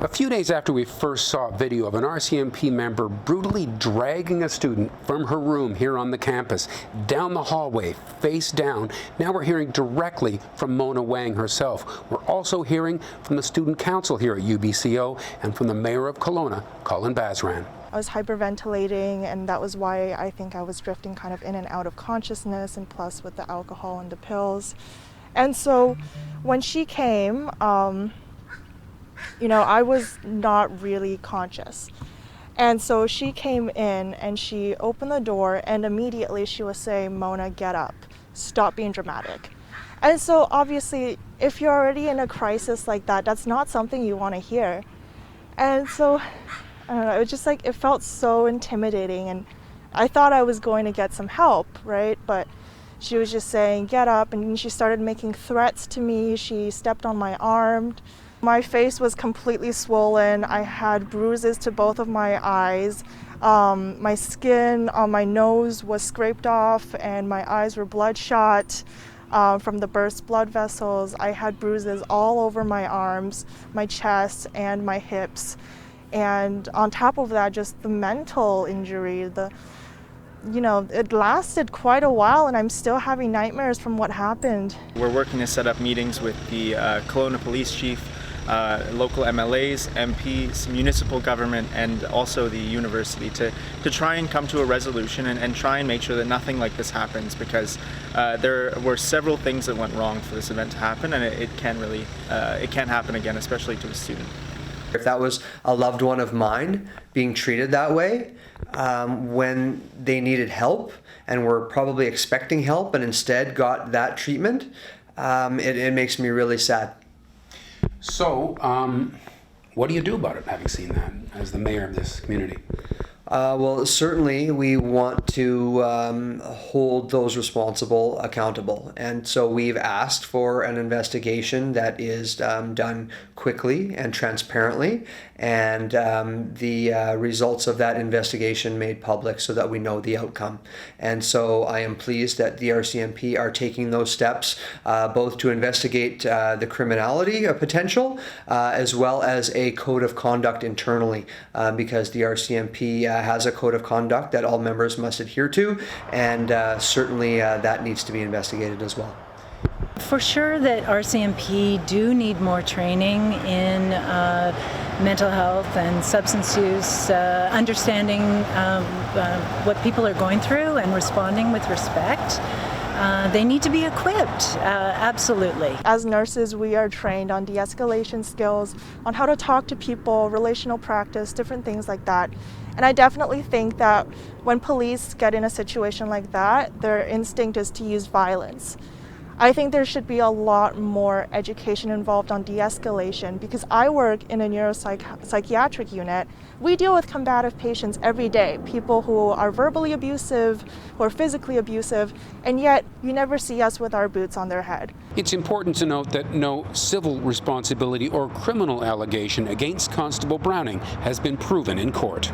A few days after we first saw a video of an RCMP member brutally dragging a student from her room here on the campus, down the hallway, face down, now we're hearing directly from Mona Wang herself. We're also hearing from the student council here at UBCO and from the mayor of Kelowna, Colin Basran. I was hyperventilating, and that was why I think I was drifting kind of in and out of consciousness, and plus with the alcohol and the pills. And so when she came, I was not really conscious. And so she came in and she opened the door, and immediately she was saying, "Mona, get up. Stop being dramatic." And so obviously, if you're already in a crisis like that, that's not something you want to hear. And so, I don't know, it was just like, it felt so intimidating, and I thought I was going to get some help, right? But she was just saying, "Get up," and she started making threats to me. She stepped on my arm. My face was completely swollen. I had bruises to both of my eyes. My skin on my nose was scraped off, and my eyes were bloodshot from the burst blood vessels. I had bruises all over my arms, my chest, and my hips. And on top of that, just the mental injury, it lasted quite a while, and I'm still having nightmares from what happened. We're working to set up meetings with the Kelowna police chief, local MLAs, MPs, municipal government, and also the university to try and come to a resolution and try and make sure that nothing like this happens, because there were several things that went wrong for this event to happen, and it can't happen again, especially to a student. If that was a loved one of mine being treated that way when they needed help and were probably expecting help and instead got that treatment, it makes me really sad. So, what do you do about it, having seen that, as the mayor of this community? Well, certainly we want to hold those responsible accountable. And so we've asked for an investigation that is done quickly and transparently, and the results of that investigation made public so that we know the outcome. And so I am pleased that the RCMP are taking those steps, both to investigate the criminality potential, as well as a code of conduct internally, because the RCMP has a code of conduct that all members must adhere to, and certainly that needs to be investigated as well. For sure that RCMP do need more training in mental health and substance use, understanding what people are going through and responding with respect. They need to be equipped, absolutely. As nurses, we are trained on de-escalation skills, on how to talk to people, relational practice, different things like that. And I definitely think that when police get in a situation like that, their instinct is to use violence. I think there should be a lot more education involved on de-escalation, because I work in a neuropsychiatric unit. We deal with combative patients every day, people who are verbally abusive, who are physically abusive, and yet you never see us with our boots on their head. It's important to note that no civil responsibility or criminal allegation against Constable Browning has been proven in court.